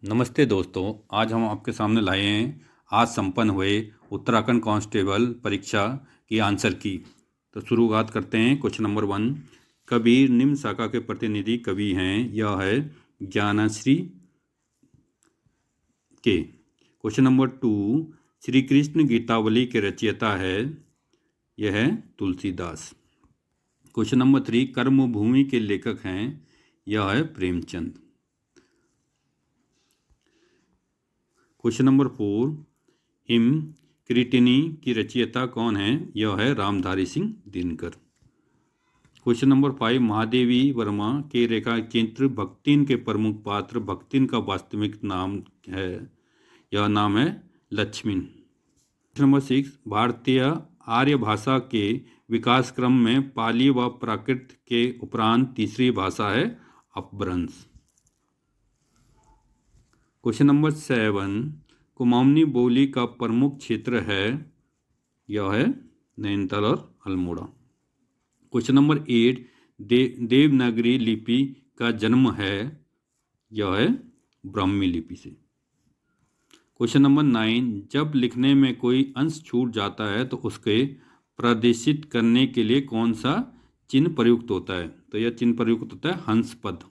नमस्ते दोस्तों, आज हम आपके सामने लाए हैं आज संपन्न हुए उत्तराखंड कांस्टेबल परीक्षा की आंसर की। तो शुरुआत करते हैं। क्वेश्चन नंबर 1, कबीर निम्न शाखा के प्रतिनिधि कवि हैं? यह है ज्ञानश्री के। क्वेश्चन नंबर 2, श्री कृष्ण गीतावली के रचयिता है? यह है तुलसीदास। क्वेश्चन नंबर 3, कर्मभूमि के लेखक हैं? यह है प्रेमचंद। क्वेश्चन नंबर 4, हिम कृतिनी की रचयिता कौन है? यह है रामधारी सिंह दिनकर। क्वेश्चन नंबर 5, महादेवी वर्मा के रेखा चित्र भक्तिन के प्रमुख पात्र भक्तिन का वास्तविक नाम है? यह नाम है लक्ष्मण। क्वेश्चन नंबर 6, भारतीय आर्य भाषा के विकास क्रम में पाली व प्राकृत के उपरांत तीसरी भाषा है अपभ्रंश। क्वेश्चन नंबर 7, कुमाऊनी बोली का प्रमुख क्षेत्र है? यह है नैनीताल और अल्मोड़ा। क्वेश्चन नंबर 8, देवनागरी लिपि का जन्म है? यह है ब्राह्मी लिपि से। क्वेश्चन नंबर 9, जब लिखने में कोई अंश छूट जाता है तो उसके प्रदर्शित करने के लिए कौन सा चिन्ह प्रयुक्त होता है? तो यह चिन्ह प्रयुक्त होता है हंस पद।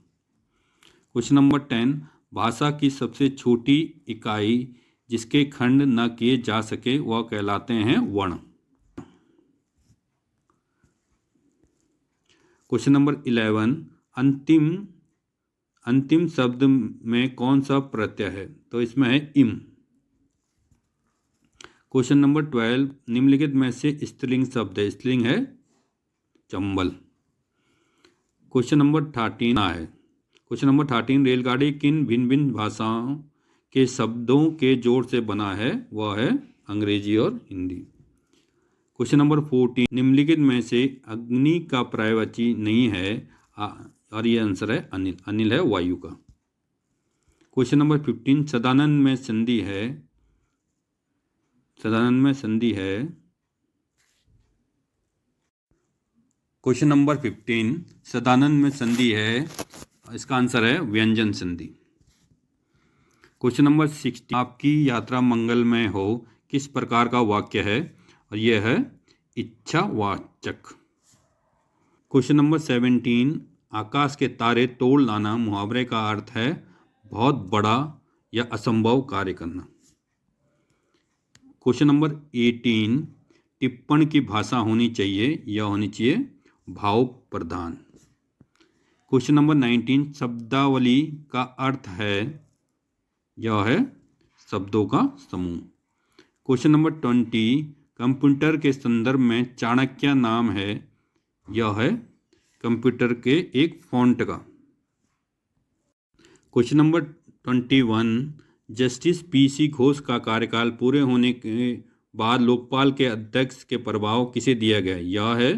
क्वेश्चन नंबर 10, भाषा की सबसे छोटी इकाई जिसके खंड न किए जा सके वह कहलाते हैं वर्ण। क्वेश्चन नंबर 11, अंतिम शब्द में कौन सा प्रत्यय है? तो इसमें है इम। क्वेश्चन नंबर 12, निम्नलिखित में से स्त्रीलिंग शब्द है? स्त्रीलिंग है चंबल। क्वेश्चन नंबर 13 है। क्वेश्चन नंबर 13, रेलगाड़ी किन भिन्न भिन्न भाषाओं के शब्दों के जोड़ से बना है? वह है अंग्रेजी और हिंदी। क्वेश्चन नंबर 14, निम्नलिखित में से अग्नि का पर्यायवाची नहीं है? और ये आंसर है अनिल। अनिल है वायु का। क्वेश्चन नंबर 15, सदानंद में संधि है? सदानंद में संधि है। क्वेश्चन नंबर 15, सदानंद में संधि है? इसका आंसर है व्यंजन संधि। क्वेश्चन नंबर 16, आपकी यात्रा मंगलमय हो किस प्रकार का वाक्य है? और यह है इच्छावाचक। क्वेश्चन नंबर 17, आकाश के तारे तोड़ लाना मुहावरे का अर्थ है बहुत बड़ा या असंभव कार्य करना। क्वेश्चन नंबर 18, टिप्पण की भाषा होनी चाहिए? यह होनी चाहिए भाव प्रधान। क्वेश्चन नंबर 19, शब्दावली का अर्थ है? यह है शब्दों का समूह। क्वेश्चन नंबर 20, कंप्यूटर के संदर्भ में चाणक्य नाम है? यह है कंप्यूटर के एक फॉन्ट का। Question number 21, justice PC Ghosh का कार्यकाल पूरे होने के बाद लोकपाल के अध्यक्ष के प्रभाव किसे दिया गया? यह है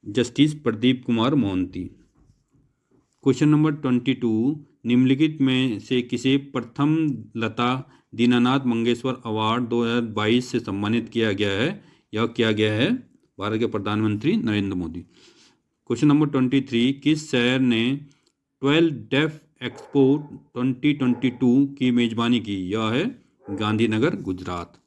justice Pradeep Kumar Mohanty. Question number 22, निम्नलिखित में से किसे प्रथम लता दीनानाथ मंगेशकर अवार्ड 2022 से सम्मानित किया गया है? यह किया गया है भारत के प्रधानमंत्री नरेंद्र मोदी। क्वेश्चन नंबर 23, किस शहर ने 12 डेफ एक्सपो 2022 की मेजबानी की? यह है गांधीनगर गुजरात।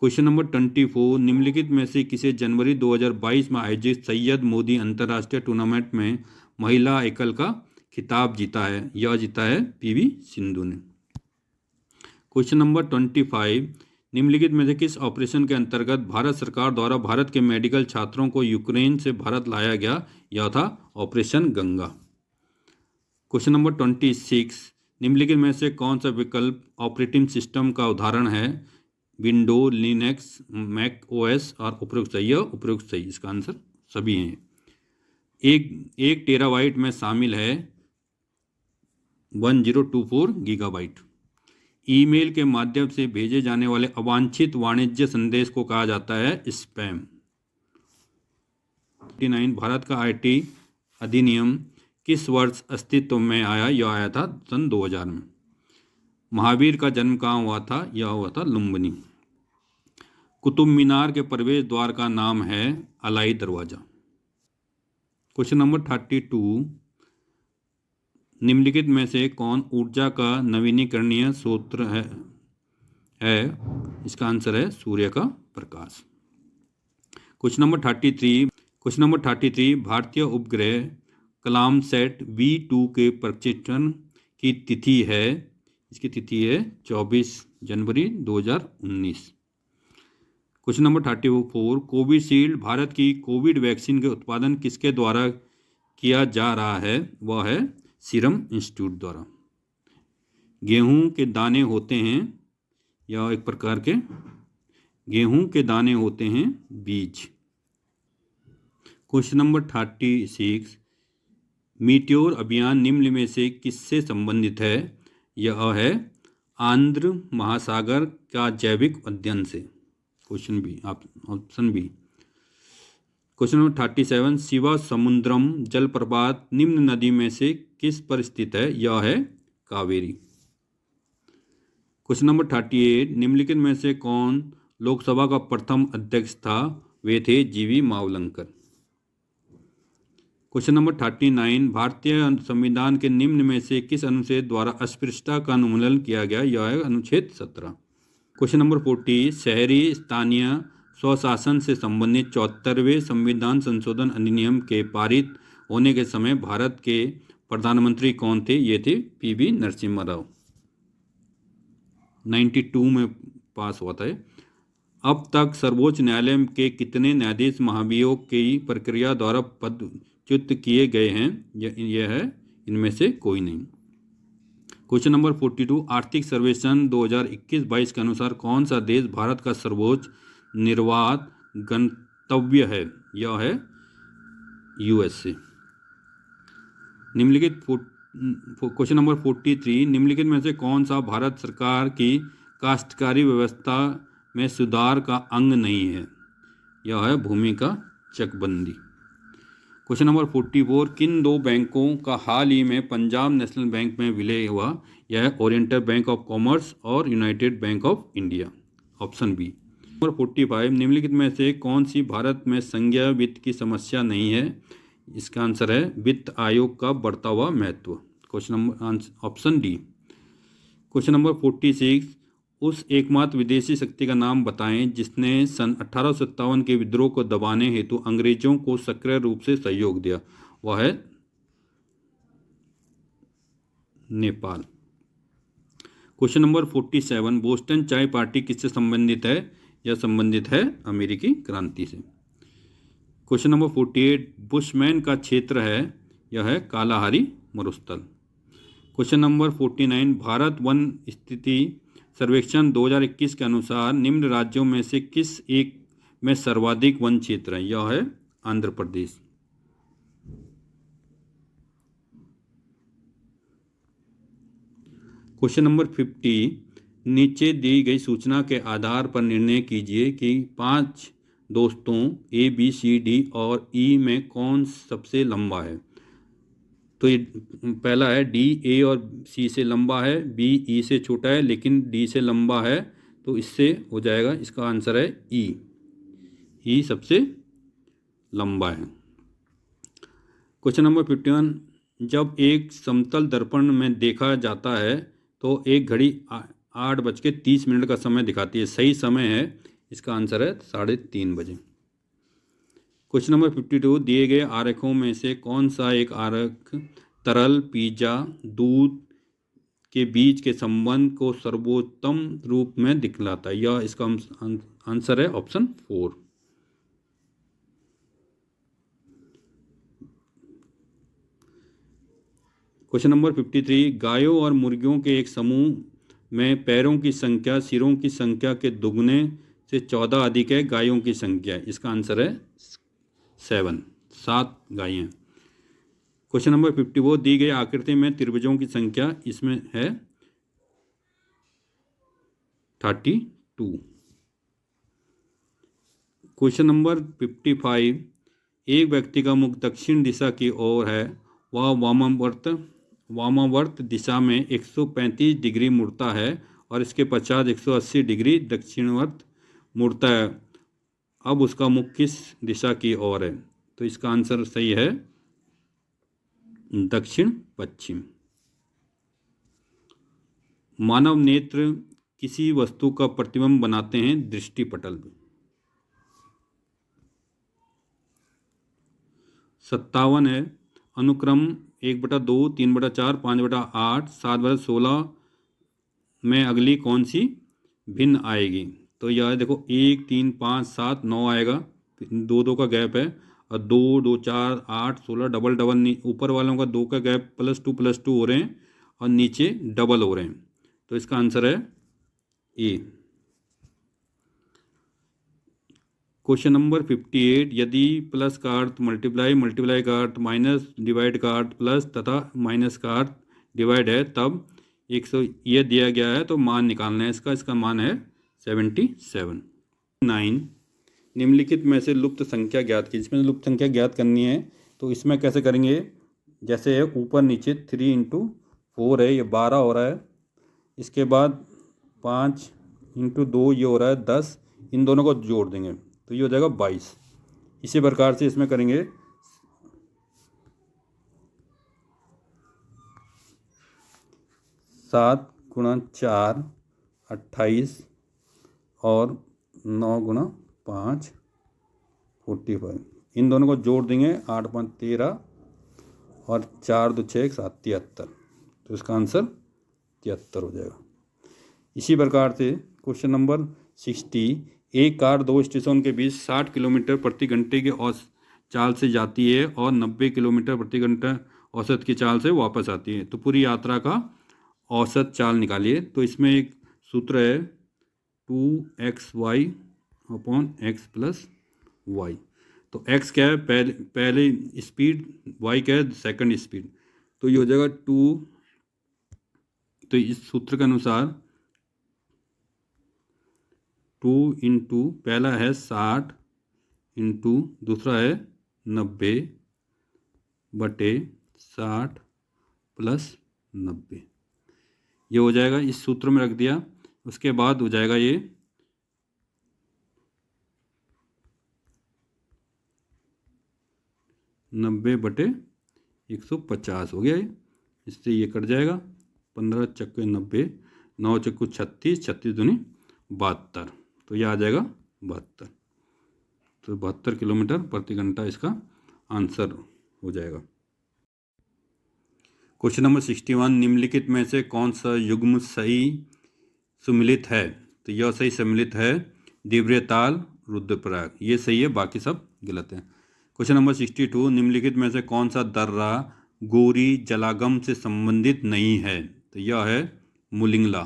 क्वेश्चन नंबर 24, निम्नलिखित में से किसे जनवरी 2022 में आयोजित सैयद मोदी अंतर्राष्ट्रीय टूर्नामेंट में महिला एकल का खिताब जीता है? यह जीता है पीवी सिंधु ने। क्वेश्चन नंबर 25, निम्नलिखित में से किस ऑपरेशन के अंतर्गत भारत सरकार द्वारा भारत के मेडिकल छात्रों को यूक्रेन से भारत लाया गया? यह था ऑपरेशन गंगा। क्वेश्चन नंबर 26, निम्नलिखित में से कौन सा विकल्प ऑपरेटिंग सिस्टम का उदाहरण है? विंडो, लिनक्स, मैक ओएस और उपयुक्त सही? है उपयुक्त सही। इसका आंसर सभी हैं। एक टेराबाइट में शामिल है 1024 गीगाबाइट। ईमेल के माध्यम से भेजे जाने वाले अवांछित वाणिज्य संदेश को कहा जाता है स्पैम। 49, भारत का आईटी अधिनियम किस वर्ष अस्तित्व में आया? यह आया था सन 2000 में। महावीर का जन्म कहाँ हुआ था? यह हुआ था लुम्बिनी। कुतुब मीनार के प्रवेश द्वार का नाम है अलाई दरवाजा। क्वेश्चन नंबर 32, निम्नलिखित में से कौन ऊर्जा का नवीनीकरणीय स्रोत है? इसका आंसर है सूर्य का प्रकाश। क्वेश्चन नंबर 33 भारतीय उपग्रह कलाम सेट B2 के प्रक्षेपण की तिथि है, इसकी तिथि है 24 जनवरी 2019। क्वेश्चन नंबर 34 कोविशील्ड भारत की कोविड वैक्सीन के उत्पादन किसके द्वारा किया जा रहा है? वह है सीरम इंस्टीट्यूट द्वारा। गेहूं के दाने होते हैं, या एक प्रकार के गेहूं के दाने होते हैं बीज। क्वेश्चन नंबर 36 मीटियोर अभियान निम्न में से किससे संबंधित है? यह है आंध्र महासागर का जैविक अध्ययन से। Question B, option B. Question number 37 Shivasamudram जलप्रपात निम्न नदी में से किस पर स्थित है? यह है कावेरी। क्वेश्चन नंबर 38 निम्नलिखित में से कौन लोकसभा का प्रथम अध्यक्ष था? वे थे जीवी मावलंकर। क्वेश्चन नंबर 39 भारतीय संविधान के निम्न में से किस अनुच्छेद द्वारा अस्पृश्यता का उन्मूलन किया गया? यह है अनुच्छेद 17। क्वेश्चन नंबर 40 शहरी स्थानीय स्वशासन से संबंधित 74वें संविधान संशोधन अधिनियम के पारित होने के समय भारत के प्रधानमंत्री कौन थे? ये थे PV नरसिम्हा राव। 92 में पास हुआ था। अब तक सर्वोच्च न्यायालय के कितने न्यायाधीश महाभियोग की प्रक्रिया द्वारा पदच्युत किए गए हैं? यह है इनमें से कोई नहीं। क्वेश्चन नंबर 42 आर्थिक सर्वेक्षण 2021-22 के अनुसार कौन सा देश भारत का सर्वोच्च निर्वात गंतव्य है? यह है USA। निम्नलिखित क्वेश्चन नंबर 43 निम्नलिखित में से कौन सा भारत सरकार की काश्तकारी व्यवस्था में सुधार का अंग नहीं है? यह है भूमि का चकबंदी। क्वेश्चन नंबर 44 किन दो बैंकों का हाल ही में पंजाब नेशनल बैंक में विलय हुआ? यह है ओरिएंटल बैंक ऑफ कॉमर्स और united bank of India. Option B. Number 45 निम्नलिखित में से कौन सी भारत में संघीय वित्त की समस्या नहीं है? इसका आंसर है वित्त आयोग का बढ़ता हुआ महत्व। Question number option D. Question number 46 उस एकमात्र विदेशी शक्ति का नाम बताएं जिसने सन 1857 के विद्रोह को दबाने हेतु अंग्रेजों को सक्रिय रूप से सहयोग दिया। वह है नेपाल। क्वेश्चन नंबर 47 बोस्टन चाय पार्टी किससे संबंधित है? यह संबंधित है अमेरिकी क्रांति से। क्वेश्चन नंबर 48 बुशमैन का क्षेत्र है? यह है कालाहारी मरुस्थल। क्वेश्चन नंबर 49 भारत वन स्थिति सर्वेक्षण 2021 के अनुसार निम्न राज्यों में से किस एक में सर्वाधिक वन क्षेत्र है? यह है आंध्र प्रदेश। क्वेश्चन नंबर 50 नीचे दी गई सूचना के आधार पर निर्णय कीजिए कि 5 दोस्तों A, B, C, D और E में कौन सबसे लंबा है। तो ये पहला है D A और C से लंबा है, B E से छोटा है लेकिन D से लंबा है, तो इससे हो जाएगा, इसका आंसर है E सबसे लंबा है। क्वेश्चन नंबर 51 जब एक समतल दर्पण में देखा जाता है तो एक घड़ी 8:30 का समय दिखाती है, सही समय है? इसका आंसर है 3:30 बजे। क्वेश्चन नंबर 52 दिए गए आरेखों में से कौन सा एक आरेख तरल पिज्जा दूध के बीच के संबंध को सर्वोत्तम रूप में दिखलाता है? यह इसका आंसर है ऑप्शन 4। क्वेश्चन नंबर 53 गायों और मुर्गियों के एक समूह में पैरों की संख्या सिरों की संख्या के दुगने से 14 अधिक है गायों की संख्या। इसका आंसर है 7 गायें। क्वेश्चन नंबर 54 दी गई आकृति में त्रिभुजों की संख्या इसमें है 32। क्वेश्चन नंबर 55 एक व्यक्ति का मुख दक्षिण दिशा की ओर है, वह वामावर्त दिशा में 135 डिग्री मुड़ता है और इसके पश्चात 180 डिग्री दक्षिणवर्त मुड़ता है। अब उसका मुख किस दिशा की ओर है? तो इसका आंसर सही है दक्षिण पश्चिम। मानव नेत्र किसी वस्तु का प्रतिबिंब बनाते हैं दृष्टिपटल में। 57 है, अनुक्रम 1/2, 3/4, 5/8, 7/16 में अगली कौन सी भिन्न आएगी? तो यह देखो 1, 3, 5, 7, 9 आएगा, 2 का गैप है, और 2, 2, 4, 8, 16 डबल डबल, ऊपर वालों का 2 का गैप +2 हो रहे हैं और नीचे डबल हो रहे हैं, तो इसका आंसर है ए। क्वेश्चन नंबर 58, यदि प्लस का अर्थ मल्टीप्लाई, मल्टीप्लाई का अर्थ माइनस, डिवाइड का अर्थ प्लस तथा माइनस का अर्थ डिवाइड है, तब 100 ये दिया गया है, तो मान निकालना है इसका मान है 77। 9, निम्नलिखित में से लुप्त संख्या ज्ञात की। इसमें लुप्त संख्या ज्ञात करनी है, तो इसमें कैसे करेंगे? जैसे है ऊपर नीचे 3 × 4 है, ये 12 हो रहा है, इसके बाद 5 × 2 ये हो रहा है 10, इन दोनों को जोड़ देंगे तो ये हो जाएगा 22। इसी प्रकार से इसमें करेंगे 7 × 4 28 और 9 × 5 45, इन दोनों को जोड़ देंगे 8 × 5 13 और 4 2 6 7 73, तो इसका आंसर 73 हो जाएगा। इसी प्रकार से क्वेश्चन नंबर 60, एक कार 2 स्टेशन के बीच 60 किलोमीटर प्रति घंटे के चाल से जाती है और 90 किलोमीटर प्रति घंटा औसत की चाल से वापस आती है, तो पूरी यात्रा का औसत चाल निकालिए। तो इसमें एक सूत्र है 2xy/x + y। तो x क्या है? पहले स्पीड, y क्या है? सेकंड स्पीड, तो ये हो जाएगा 2। तो इस सूत्र के अनुसार 2 × पहला है 60 × दूसरा है 90/60 + 90, ये हो जाएगा, इस सूत्र में रख दिया। उसके बाद हो जाएगा ये 90/150 हो गया है, इससे ये कट जाएगा, 15 × 90, 9 × 36, 36 दूनी 72, तो ये आ जाएगा 72। तो 72 किलोमीटर प्रति घंटा इसका आंसर हो जाएगा। क्वेश्चन नंबर 61, निम्नलिखित में से कौन सा युग्म सही सम्मिलित है? तो यह सही सम्मिलित है दिव्यताल रुद्रप्रयाग, ये सही है, बाकी सब गलत है। क्वेश्चन नंबर 62, निम्नलिखित में से कौन सा दर्रा गोरी जलागम से संबंधित नहीं है? तो यह है मुलिंगला।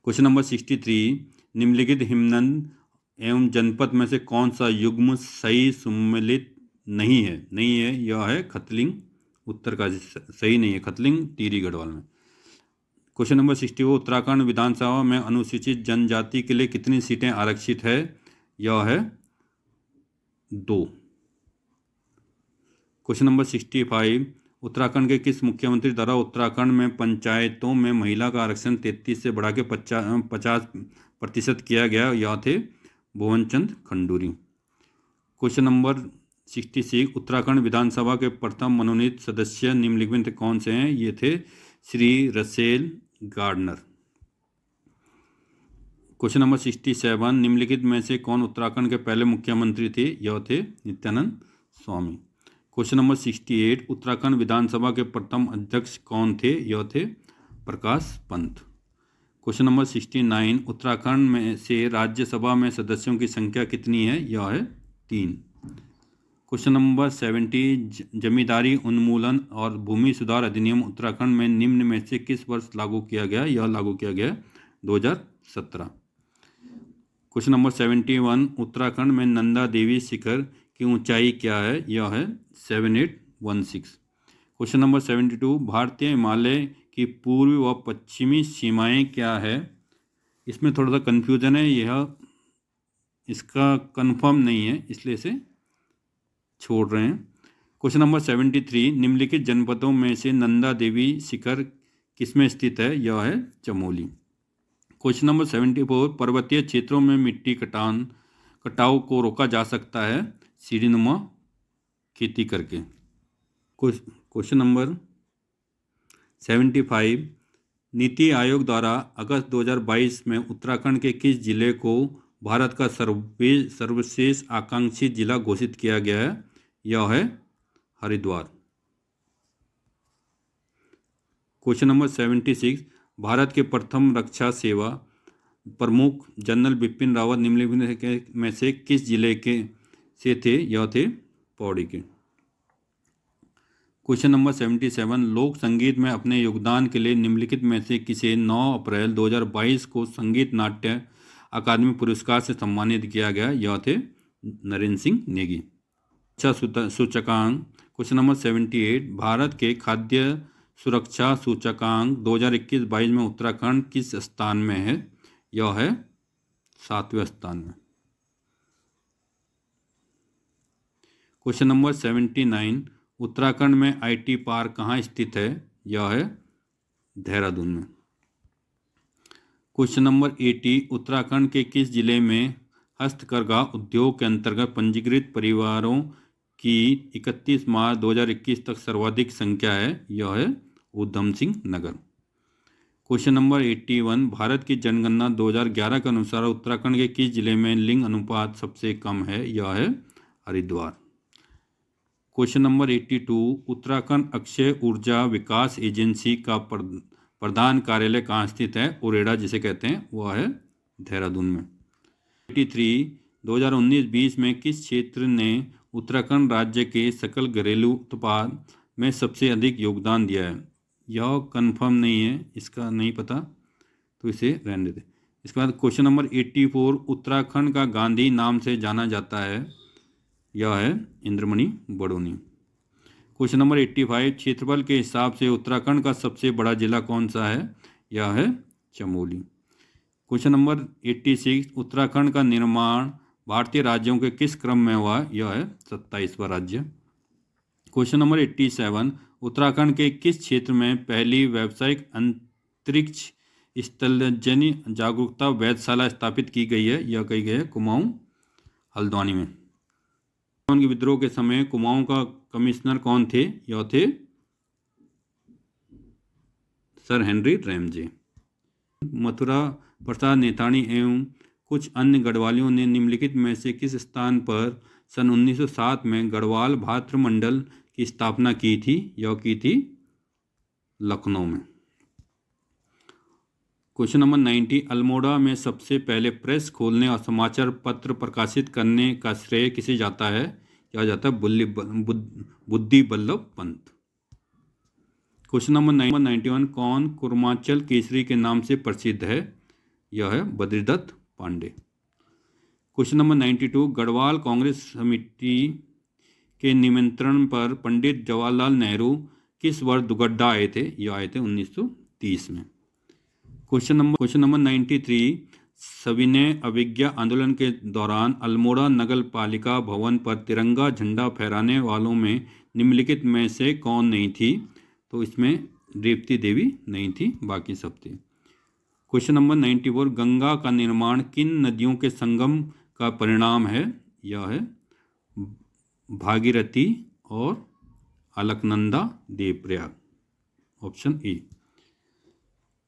क्वेश्चन नंबर 63, निम्नलिखित हिमनद एवं जनपद में से कौन सा युग्म सही सम्मिलित नहीं है? यह है खतलिंग, उत्तर का सही नहीं है खतलिंग टिहरी गढ़वाल में। क्वेश्चन नंबर 64, उत्तराखंड विधानसभा में अनुसूचित जनजाति के लिए कितनी सीटें आरक्षित है? यह है 2। क्वेश्चन नंबर 65, उत्तराखंड के किस मुख्यमंत्री द्वारा उत्तराखंड में पंचायतों में महिला का आरक्षण 33 से बढ़ा के 50% किया गया? यह थे भुवन चंद खंडूरी। क्वेश्चन नंबर 66, उत्तराखंड विधानसभा के प्रथम मनोनीत सदस्य निम्नलिखित में कौन से हैं? ये थे Shri Russell Gardner. Question number 67, निम्नलिखित में से कौन उत्तराखंड के पहले मुख्यमंत्री थे? यह थे नित्यानंद स्वामी। क्वेश्चन नंबर 68, उत्तराखंड विधानसभा के प्रथम अध्यक्ष कौन थे? यह थे प्रकाश पंत। क्वेश्चन नंबर 69, उत्तराखंड में से राज्यसभा में सदस्यों की संख्या कितनी है? यह है 3। क्वेश्चन नंबर 70, जमींदारी उन्मूलन और भूमि सुधार अधिनियम उत्तराखंड में निम्न में से किस वर्ष लागू किया गया? यह लागू किया गया 2017। क्वेश्चन नंबर 71, उत्तराखंड में नंदा देवी शिखर की ऊंचाई क्या है? यह है 7816। क्वेश्चन नंबर 72, भारतीय हिमालय की पूर्वी व पश्चिमी सीमाएं क्या है? इसमें थोड़ा सा कन्फ्यूजन है, यह इसका कंफर्म नहीं है, इसलिए इसे छोड़ रहे हैं। क्वेश्चन नंबर 73, निम्नलिखित जनपदों में से नंदा देवी शिखर किसमें स्थित है? यह है चमोली। क्वेश्चन नंबर 74, पर्वतीय क्षेत्रों में मिट्टी कटाव को रोका जा सकता है सीढ़ीनुमा खेती करके। क्वेश्चन नंबर 75, नीति आयोग द्वारा अगस्त 2022 में उत्तराखंड के किस जिले को भारत का सर्वश्रेष्ठ आकांक्षी जिला घोषित किया गया है? यह है हरिद्वार। क्वेश्चन नंबर 76, भारत के प्रथम रक्षा सेवा प्रमुख जनरल बिपिन रावत निम्नलिखित में से किस जिले के से थे? यह थे पौड़ी के। क्वेश्चन नंबर 77, लोक संगीत में अपने योगदान के लिए निम्नलिखित में से किसे 9 अप्रैल 2022 को संगीत नाट्य अकादमी पुरस्कार से सम्मानित किया गया? यह थे नरेंद्र सिंह नेगी। अच्छा सूचकांक क्वेश्चन नंबर 78, भारत के खाद्य सुरक्षा सूचकांक 2021-22 में उत्तराखंड किस स्थान में है? यह है 7वें स्थान में। क्वेश्चन नंबर 79, उत्तराखंड में आईटी पार्क कहाँ स्थित है? यह है देहरादून में। क्वेश्चन नंबर 80, उत्तराखंड के किस जिले में हस्तकरघा उद्योग के अंतर्गत पंजीकृत परिवारों की 31 मार्च 2021 तक सर्वाधिक संख्या है? यह है ऊधम सिंह नगर। क्वेश्चन नंबर 81, भारत की जनगणना 2011 के अनुसार उत्तराखंड के किस जिले में लिंग अनुपात सबसे कम है? यह है हरिद्वार। क्वेश्चन नंबर 82, उत्तराखंड अक्षय ऊर्जा विकास एजेंसी का प्रधान कार्यालय कहाँ स्थित है? उरेडा जिसे कहते हैं, वह है देहरादून में। 83, 2019-20 में किस क्षेत्र ने उत्तराखंड राज्य के सकल घरेलू उत्पाद में सबसे अधिक योगदान दिया है? यह कंफर्म नहीं है, इसका नहीं पता, तो इसे रहने देते। इसके बाद क्वेश्चन नंबर 84, उत्तराखंड का गांधी नाम से जाना जाता है? यह है इंद्रमणि बडोनी। क्वेश्चन नंबर 85, क्षेत्रफल के हिसाब से उत्तराखंड का सबसे बड़ा जिला कौन सा है? यह है चमोली। क्वेश्चन नंबर 86, उत्तराखंड का निर्माण भारतीय राज्यों के किस क्रम में हुआ? यह है 27वां राज्य। क्वेश्चन नंबर 87, उत्तराखंड के किस क्षेत्र में पहली व्यावसायिक अंतरिक्ष स्थलजन्य जागरूकता वेधशाला स्थापित की गई है? यह कही गई है कुमाऊं हल्द्वानी में। के विद्रोह के समय कुमाऊं का कमिश्नर कौन थे? यह थे sir Henry Ramsay. Mathura Prasad नेतानी एवं कुछ अन्य गढ़वालियों ने निम्नलिखित में से किस स्थान पर सन 1907 में गढ़वाल भातृमंडल की स्थापना की थी? यह की थी लखनऊ में। क्वेश्चन नंबर 90, अल्मोड़ा में सबसे पहले प्रेस खोलने और समाचार पत्र प्रकाशित करने का श्रेय किसे जाता है? यह जाता है बुद्धि बल्लभ पंत। क्वेश्चन नंबर 91, कौन कुर्माचल केसरी के नाम से प्रसिद्ध है? यह है बद्रीदत्त पांडे। क्वेश्चन नंबर 92, गढ़वाल कांग्रेस समिति के निमंत्रण पर पंडित जवाहरलाल नेहरू किस वर्ष दुगड्डा आए थे? यह आए थे 1930 में। क्वेश्चन नंबर 93, सविनय अवज्ञा आंदोलन के दौरान अल्मोड़ा नगर पालिका भवन पर तिरंगा झंडा फहराने वालों में निम्नलिखित में से कौन नहीं थी? तो इसमें रेवती देवी नहीं थी, बाकी सब थे। क्वेश्चन नंबर 94, गंगा का निर्माण किन नदियों के संगम का परिणाम है? यह है भागीरथी और Alaknanda Devprayag, option A.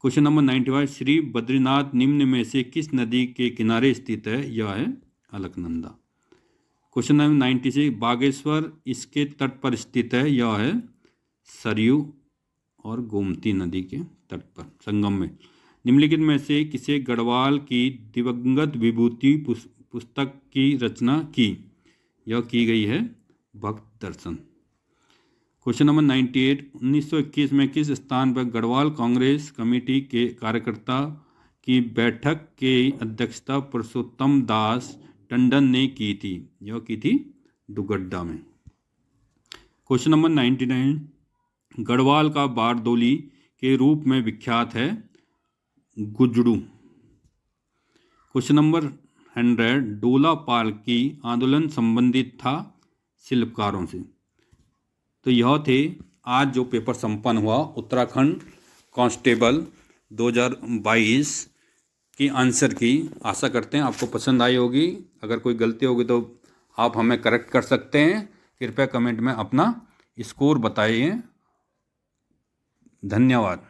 Question number 95, Shri Badrinath निम्न में से किस नदी के किनारे स्थित है? यह है अलकनंदा। क्वेश्चन नंबर 96, बागेश्वर इसके तट पर स्थित है? यह है सरयू और गोमती नदी के तट पर संगम में। निम्नलिखित में से किसे गढ़वाल की दिवंगत विभूति पुस्तक की रचना की? यह की गई है भक्त दर्शन। क्वेश्चन नंबर 98, 1921 में किस स्थान पर गढ़वाल कांग्रेस कमेटी के कार्यकर्ता की बैठक की अध्यक्षता पुरुषोत्तम दास टंडन ने की थी? यह की थी दुगड्डा में। क्वेश्चन नंबर 99, गढ़वाल का बारदोली के रूप में विख्यात है गुजड़ू। क्वेश्चन नंबर 100, डोला पालकी आंदोलन संबंधित था शिल्पकारों से। तो यह थे आज जो पेपर संपन्न हुआ उत्तराखंड कांस्टेबल 2022 की आंसर की। आशा करते हैं आपको पसंद आई होगी। अगर कोई गलती होगी तो आप हमें करेक्ट कर सकते हैं। कृपया कमेंट में अपना स्कोर बताइए। धन्यवाद।